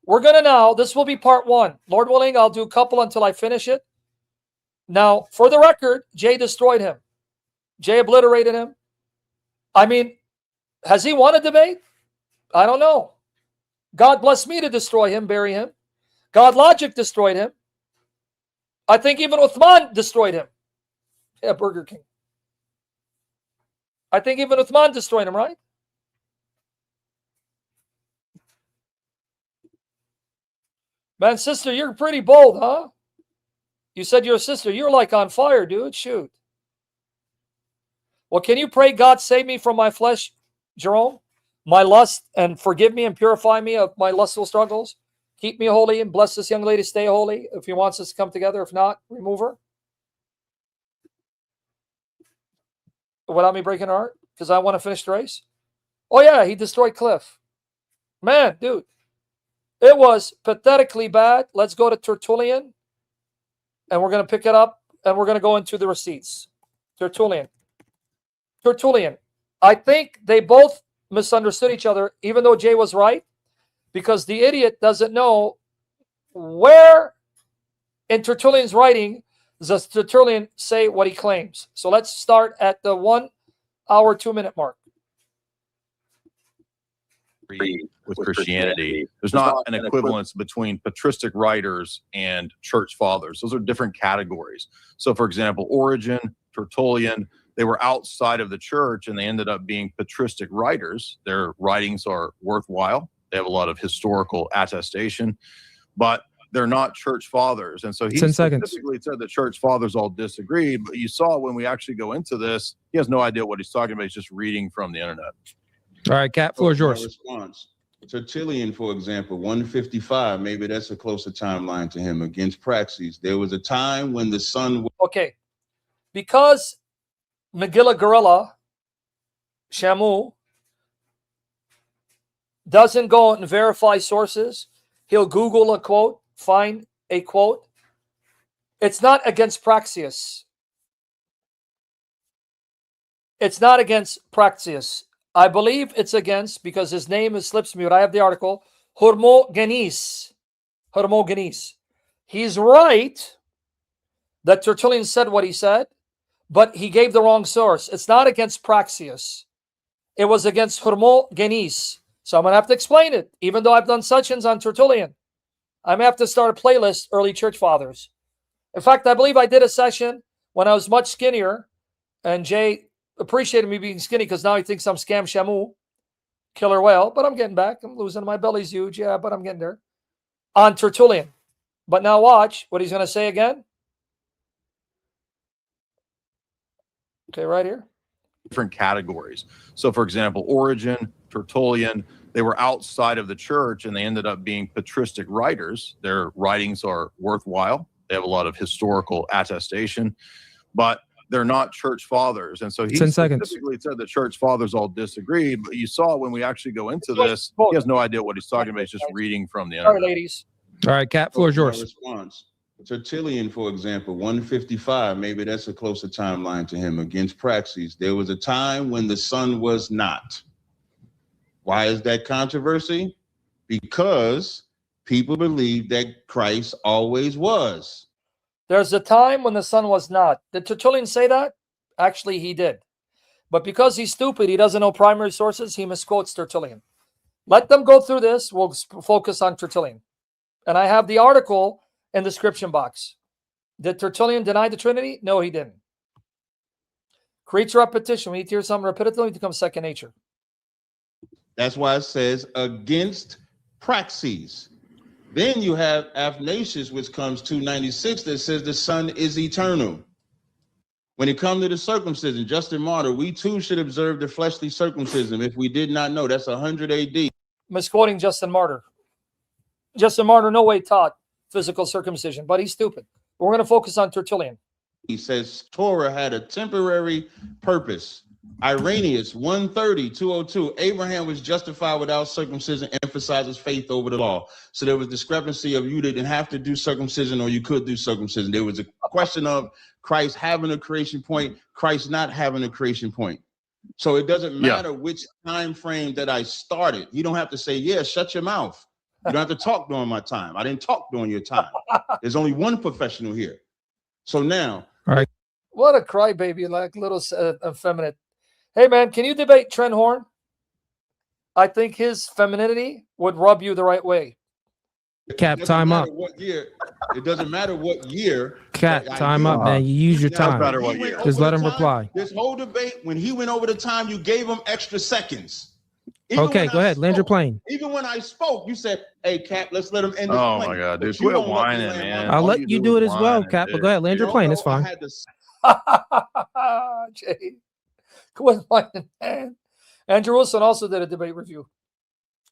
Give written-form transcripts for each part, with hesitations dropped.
We're going to now, this will be part one. Lord willing, I'll do a couple until I finish it. Now, for the record, Jay destroyed him. Jay obliterated him. I mean, has he won a debate? I don't know. God bless me to destroy him, bury him. God Logic destroyed him. I think even Uthman destroyed him. Yeah, Burger King. I think even Uthman destroyed him, right? Man, sister, you're pretty bold, huh? You said you're a sister. You're like on fire, dude. Shoot. Well, can you pray, God, save me from my flesh, Jerome? My lust, and forgive me and purify me of my lustful struggles. Keep me holy and bless this young lady. Stay holy if he wants us to come together. If not, remove her. Without me breaking her heart? Because I want to finish the race? Oh, yeah, he destroyed Cliff. Man, dude. It was pathetically bad. Let's go to Tertullian. And we're going to pick it up. And we're going to go into the receipts. Tertullian. I think they both misunderstood each other, even though Jay was right, because the idiot doesn't know where in Tertullian's writing does Tertullian say what he claims. So let's start at the 1 hour, 2 minute mark. With Christianity, there's not an equivalence between patristic writers and church fathers. Those are different categories. So, for example, Origen, Tertullian, they were outside of the church and they ended up being patristic writers. Their writings are worthwhile. They have a lot of historical attestation, but they're not church fathers. And so he specifically said that church fathers all disagreed, but you saw when we actually go into this, he has no idea what he's talking about. He's just reading from the internet. All right, Cat, floor is yours. Response. Tertullian, for example, 155, maybe that's a closer timeline to him, against Praxis. There was a time when the sun... Okay, because Megillah Gorilla, Shamoun, doesn't go and verify sources. He'll Google a quote, find a quote. It's not against Praxis. It's not against Praxis. I believe it's against, because his name is slips mute. I have the article. Hermogenes. He's right that Tertullian said what he said, but he gave the wrong source. It's not against Praxis. It was against Hermogenes. So I'm going to have to explain it, even though I've done sessions on Tertullian. I'm going to have to start a playlist, Early Church Fathers. In fact, I believe I did a session when I was much skinnier, and Jay appreciated me being skinny because now he thinks I'm Sam Shamoun, killer whale, but I'm getting back. I'm losing. My belly's huge. Yeah, but I'm getting there. On Tertullian. But now watch what he's going to say again. Okay, right here. Different categories. So, for example, Origen, Tertullian, they were outside of the church and they ended up being patristic writers. Their writings are worthwhile. They have a lot of historical attestation, but they're not church fathers. And so he specifically said that church fathers all disagreed, but you saw when we actually go into this, he has no idea what he's talking about. He's just reading from the internet. Sorry, ladies. All right, Cat, floor is yours. Response. Tertullian, for example, 155, maybe that's a closer timeline to him, against Praxis. There was a time when the sun was not. Why is that controversy? Because people believe that Christ always was. There's a time when the sun was not. Did Tertullian say that? Actually, he did. But because he's stupid, he doesn't know primary sources, he misquotes Tertullian. Let them go through this. We'll focus on Tertullian. And I have the article in the description box. Did Tertullian deny the Trinity? No, he didn't. Creates repetition. We need to hear something repetitively, it becomes second nature. That's why it says against Praxis. Then you have Athanasius, which comes 296, that says the Son is eternal. When it comes to the circumcision, Justin Martyr, we too should observe the fleshly circumcision if we did not know. That's 100 AD. Misquoting Justin Martyr. Justin Martyr no way taught physical circumcision, but he's stupid. But we're going to focus on Tertullian. He says Torah had a temporary purpose. Irenaeus, 130, 202, Abraham was justified without circumcision, emphasizes faith over the law. So there was discrepancy of you didn't have to do circumcision or you could do circumcision. There was a question of Christ having a creation point, Christ not having a creation point. So it doesn't matter which time frame that I started. You don't have to say, yeah, shut your mouth. You don't have to talk during my time. I didn't talk during your time. There's only one professional here. So now. What a crybaby, like little effeminate. Hey, man, can you debate Trent Horn? I think his femininity would rub you the right way. Cap, time up. What year, it doesn't matter what year. Cap, time up, man. You use your time. Just let him reply. This whole debate, when he went over the time, you gave him extra seconds. Okay, go ahead. Land your plane. Even when I spoke, you said, hey, Cap, let's let him end this Oh, plane. my God, dude. Quit whining, man. I'll let you do it as well, Cap, but go ahead. Land your plane. It's fine. Jay, quit whining, man. Andrew Wilson also did a debate review.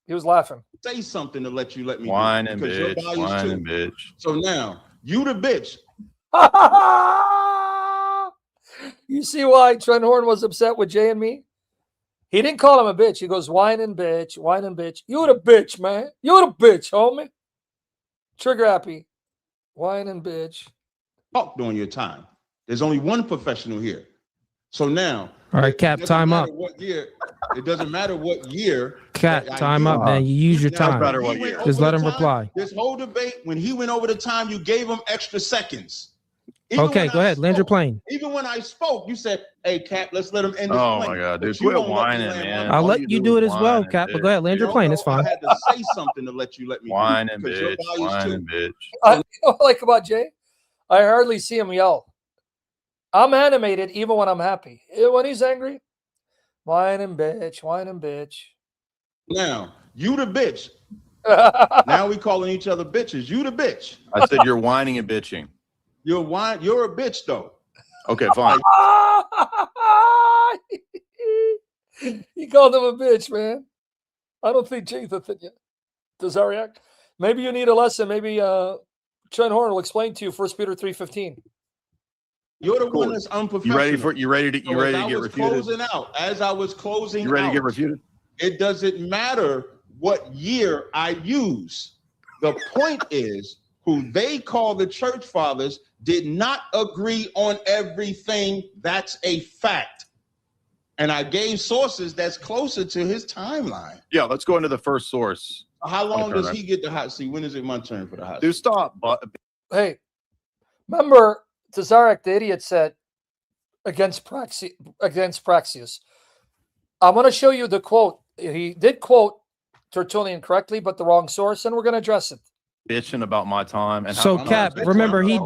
He was laughing. Say something to let me whine and bitch. So now, you the bitch. You see why Trent Horn was upset with Jay and me? He didn't call him a bitch. He goes, whine and bitch, whine and bitch. You the bitch, man. You the bitch, homie. Trigger happy. Whine and bitch. Talk during your time. There's only one professional here. So now. All right, Cap, time up. What year, it doesn't matter what year. Cap, time up, man. You use your time. Just let him reply. This whole debate, when he went over the time, you gave him extra seconds. Okay, go ahead. Land your plane. Even when I spoke, you said, hey, Cap, let's let him end this plane. Oh, my God, dude. Quit whining, man. I'll let you do it as well, Cap, but go ahead. Land your plane. It's fine. I had to say something to let me whine and bitch. Whine and bitch. You know what I like about Jay? I hardly see him yell. I'm animated even when I'm happy. When he's angry, whine and bitch, whine and bitch. Now, you the bitch. Now we calling each other bitches. You the bitch. I said you're whining and bitching. You're a bitch, though. Okay, fine. He called him a bitch, man. I don't think Tazayrach. Maybe you need a lesson. Maybe Trent Horn will explain to you 1 Peter 3:15. You're the one that's unprofessional. You ready to get refuted? As I was closing out. You ready to get refuted? It doesn't matter what year I use. The point is, who they call the church fathers did not agree on everything. That's a fact. And I gave sources that's closer to his timeline. Yeah, let's go into the first source. How long does he get the hot seat? When is it my turn for the hot seat? Dude, stop. Hey, remember Tazayrach, the idiot, said against Praxeus. I'm going to show you the quote. He did quote Tertullian correctly, but the wrong source, and we're going to address it. Bitching about my time. And so Cap, remember we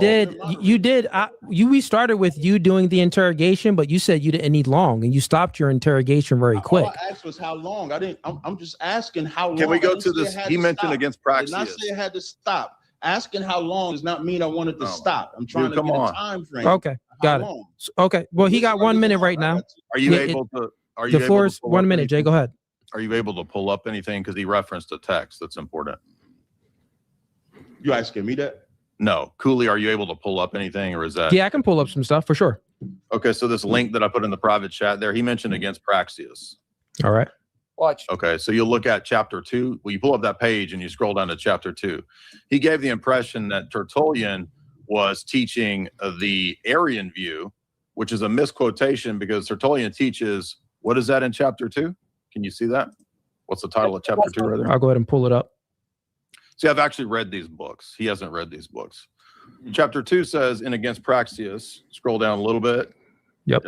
started with you doing the interrogation, but you said you didn't need long, and you stopped your interrogation very quick. All I asked was how long. I'm just asking how long. Can we go to this? He mentioned against Praxeus. I did not say it had to stop. Asking how long does not mean I wanted to stop. I'm trying to get a time frame. Okay, got it. Okay, well, he got 1 minute right now. Are you able to? Are you? The floor is 1 minute. Jay, go ahead. Are you able to pull up anything? Because he referenced a text that's important. You asking me that? No. Cooley, are you able to pull up anything, or is that? Yeah, I can pull up some stuff for sure. Okay, so this link that I put in the private chat there, he mentioned against Praxeus. All right. Watch. Okay, so you'll look at chapter 2. Well, you pull up that page and you scroll down to chapter 2. He gave the impression that Tertullian was teaching the Arian view, which is a misquotation because Tertullian teaches, what is that in chapter 2? Can you see that? What's the title of chapter 2 right there? I'll go ahead and pull it up. See, I've actually read these books. He hasn't read these books. Chapter 2 says, in against Praxeus, scroll down a little bit. Yep.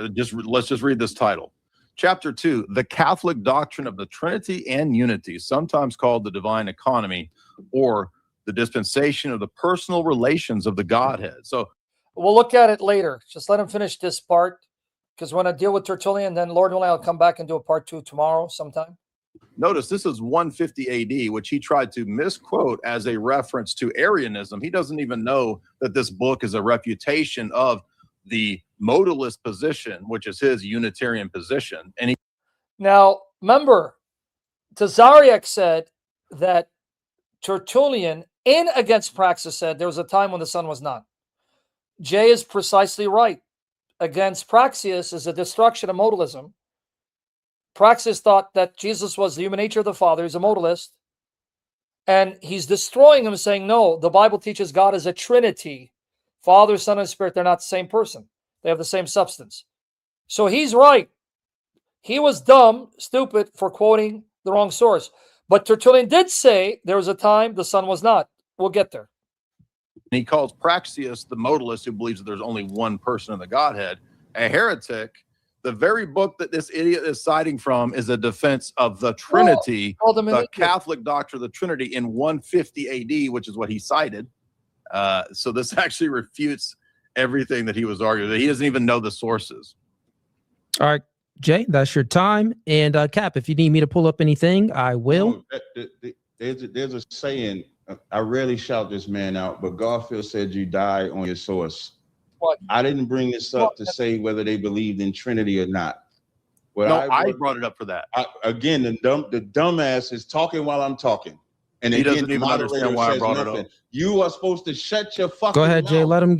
Let's just read this title. Chapter 2, the Catholic doctrine of the Trinity and Unity, sometimes called the divine economy, or the dispensation of the personal relations of the Godhead. So we'll look at it later. Just let him finish this part, because when I deal with Tertullian, then Lord willing, I'll come back and do a part 2 tomorrow sometime. Notice this is 150 AD, which he tried to misquote as a reference to Arianism. He doesn't even know that this book is a refutation of the modalist position, which is his Unitarian position. And now, remember, Tazayrach said that Tertullian, in against Praxeus, said there was a time when the sun was not. Jay is precisely right. Against Praxeus is a destruction of modalism. Praxeus thought that Jesus was the human nature of the Father. He's a modalist. And he's destroying him, saying, no, the Bible teaches God is a Trinity. Father, Son, and Spirit, they're not the same person. They have the same substance. So he's right. He was dumb, stupid for quoting the wrong source. But Tertullian did say there was a time the Son was not. We'll get there. And he calls Praxeas, the modalist who believes that there's only one person in the Godhead, a heretic. The very book that this idiot is citing from is a defense of the Trinity, the Catholic doctrine of the Trinity in 150 AD, which is what he cited. So this actually refutes everything that he was arguing. He doesn't even know the sources. All right, Jay, that's your time. And Cap, if you need me to pull up anything, I will. No, there's a saying, I rarely shout this man out, but Garfield said you die on your source. What? I didn't bring this up to say whether they believed in Trinity or not. I brought it up for that. Again, the dumbass is talking while I'm talking. And he again, doesn't even understand why I brought it up. You are supposed to shut your fucking Go ahead, mouth. Jay. Let him.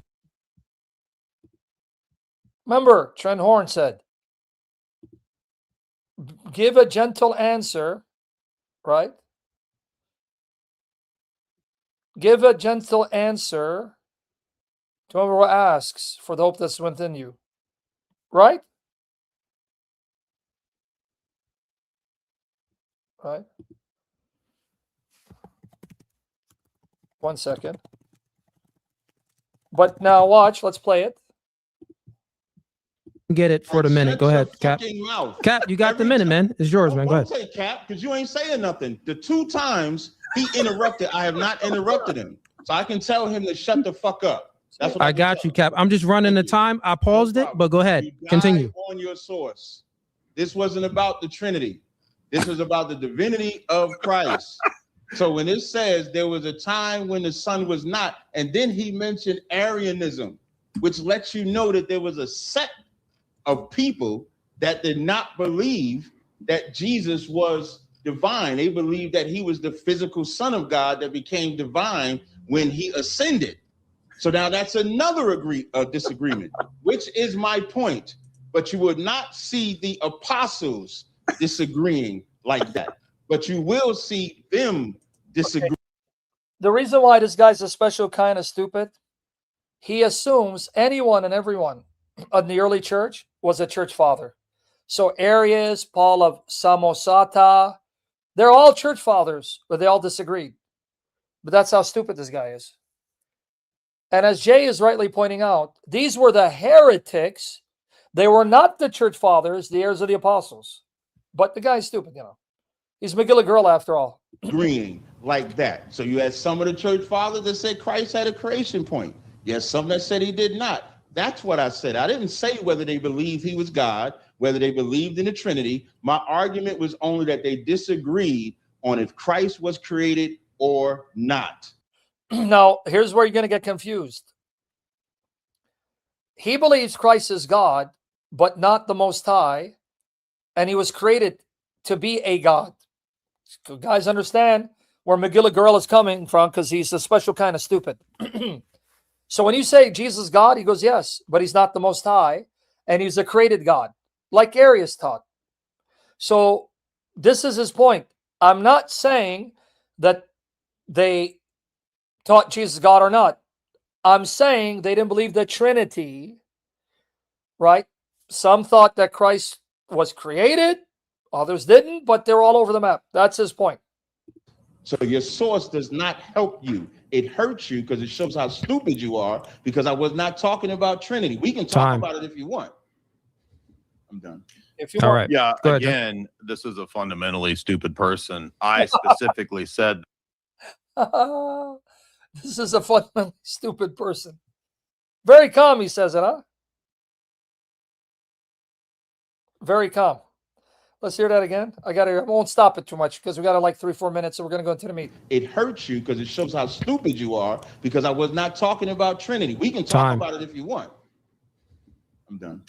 Remember, Trent Horn said, give a gentle answer, right? Give a gentle answer to whoever asks for the hope that's within you, right? Right. 1 second. But now watch, let's play it. Get it for the minute. Go ahead, Cap. Mouth. Cap, you got the minute, man. It's yours, man. Go ahead. Say Cap, because you ain't saying nothing. The 2 times he interrupted, I have not interrupted him. So I can tell him to shut the fuck up. That's what I got you, Cap. I'm just running the time. I paused it, but go ahead. Continue. On your source. This wasn't about the Trinity. This was about the divinity of Christ. So when it says there was a time when the Son was not, and then he mentioned Arianism, which lets you know that there was a set of people that did not believe that Jesus was divine. They believed that he was the physical Son of God that became divine when he ascended. So now that's another disagreement, which is my point. But you would not see the apostles disagreeing like that. But you will see them disagree. Okay. The reason why this guy's a special kind of stupid, he assumes anyone and everyone in the early church was a church father. So Arius, Paul of Samosata, they're all church fathers, but they all disagreed. But that's how stupid this guy is. And as Jay is rightly pointing out, these were the heretics. They were not the church fathers, the heirs of the apostles. But the guy's stupid, you know. He's McGilligirl after all. Agreeing like that. So you had some of the church fathers that said Christ had a creation point. You had some that said he did not. That's what I said. I didn't say whether they believed he was God, whether they believed in the Trinity. My argument was only that they disagreed on if Christ was created or not. Now, here's where you're going to get confused. He believes Christ is God, but not the Most High, and he was created to be a God. So guys understand where McGilligirl is coming from, because he's a special kind of stupid. So when you say Jesus is God, he goes, yes, but he's not the Most High, and he's a created God, like Arius taught. So this is his point. I'm not saying that they taught Jesus God or not. I'm saying they didn't believe the Trinity, right? Some thought that Christ was created, others didn't, but they're all over the map. That's his point. So your source does not help you. It hurts you because it shows how stupid you are, because I was not talking about Trinity. We can talk about it if you want. I'm done. If you all want. right. Yeah, go ahead, again, this is a fundamentally stupid person. I specifically said this is a fundamentally stupid person. Very calm, he says it, huh? Very calm. Let's hear that again. I won't stop it too much because we got like 3-4 minutes, so we're going to go into the meat. It hurts you because it shows how stupid you are, because I was not talking about Trinity. We can talk about it if you want. I'm done.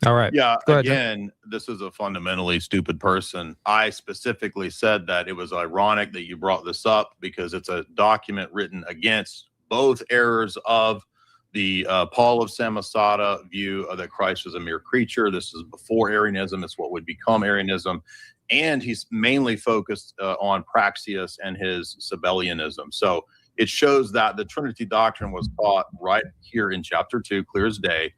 All right. Yeah, go ahead, again, this is a fundamentally stupid person. I specifically said that it was ironic that you brought this up, because it's a document written against both errors of the Paul of Samosata view that Christ was a mere creature. This is before Arianism. It's what would become Arianism. And he's mainly focused on Praxeas and his Sabellianism. So it shows that the Trinity doctrine was taught right here in chapter 2, clear as day.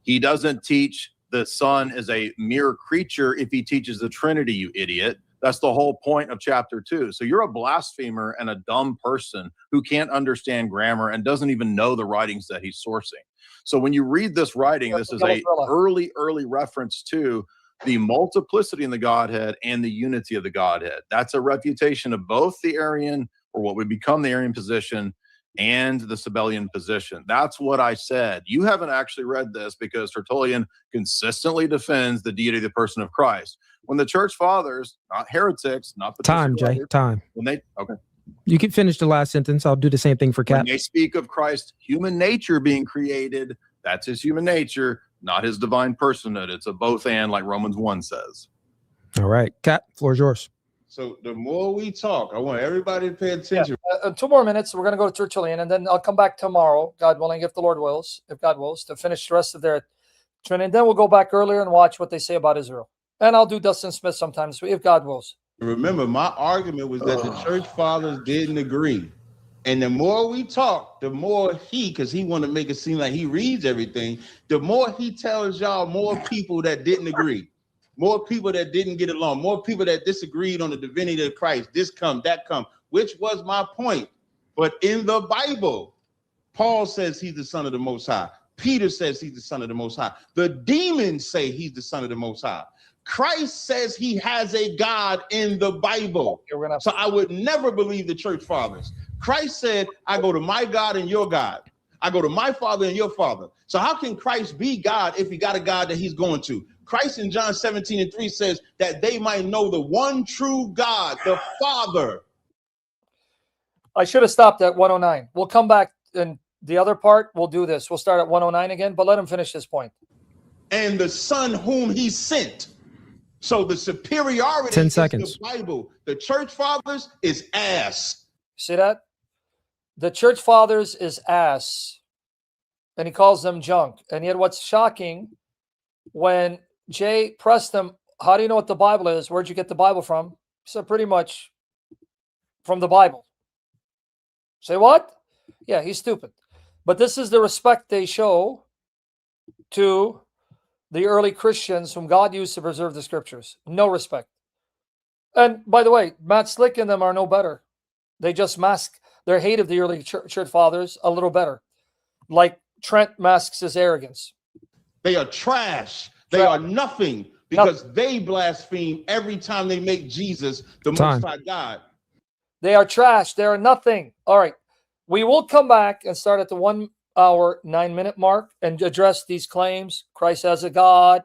He doesn't teach the Son is a mere creature if he teaches the Trinity, you idiot. That's the whole point of chapter 2. So you're a blasphemer and a dumb person who can't understand grammar and doesn't even know the writings that he's sourcing. So when you read this writing, this is a early reference to the multiplicity in the Godhead and the unity of the Godhead. That's a refutation of both the Arian, or what would become the Arian position, and the Sabellian position. That's what I said. You haven't actually read this, because Tertullian consistently defends the deity of the person of Christ. When the church fathers, not heretics, not the Time, Jay. Time. When they You can finish the last sentence. I'll do the same thing for Cap. When they speak of Christ's human nature being created, that's his human nature, not his divine personhood. It's a both and, like Romans 1 says. All right, Cap, floor is yours. So the more we talk, I want everybody to pay attention. Yeah. 2 more minutes. We're going to go to Tertullian, and then I'll come back tomorrow, God willing, if the Lord wills, if God wills, to finish the rest of their Trinity. And then we'll go back earlier and watch what they say about Israel. And I'll do Dustin Smith sometimes, if God wills. Remember, my argument was that the church fathers didn't agree. And the more we talk, the more because he want to make it seem like he reads everything, the more he tells y'all more people that didn't agree. More people that didn't get along, more people that disagreed on the divinity of Christ, this come, that come, which was my point. But in the Bible, Paul says he's the Son of the Most High. Peter says he's the Son of the Most High. The demons say he's the Son of the Most High. Christ says he has a God in the Bible. So I would never believe the church fathers. Christ said, I go to my God and your God. I go to my Father and your Father. So how can Christ be God if he got a God that he's going to? Christ in John 17:3 says that they might know the one true God, the Father. I should have stopped at 109. We'll come back in the other part. We'll do this. We'll start at 109 again, but let him finish this point. And the Son whom he sent. So the superiority 10 seconds. is the Bible. The church fathers is ass. See that? The church fathers is ass. And he calls them junk. And yet what's shocking, when Jay pressed him, how do you know what the Bible is? Where'd you get the Bible from? He said, pretty much from the Bible. Say what? Yeah, he's stupid. But this is the respect they show to the early Christians whom God used to preserve the scriptures. No respect. And by the way, Matt Slick and them are no better. They just mask their hate of the early church fathers a little better. Like Trent masks his arrogance. They are trash. They are nothing, because they blaspheme every time they make Jesus the Most High God. They are trash. They are nothing. All right. We will come back and start at the 1 hour, 9 minute mark and address these claims. Christ has a God.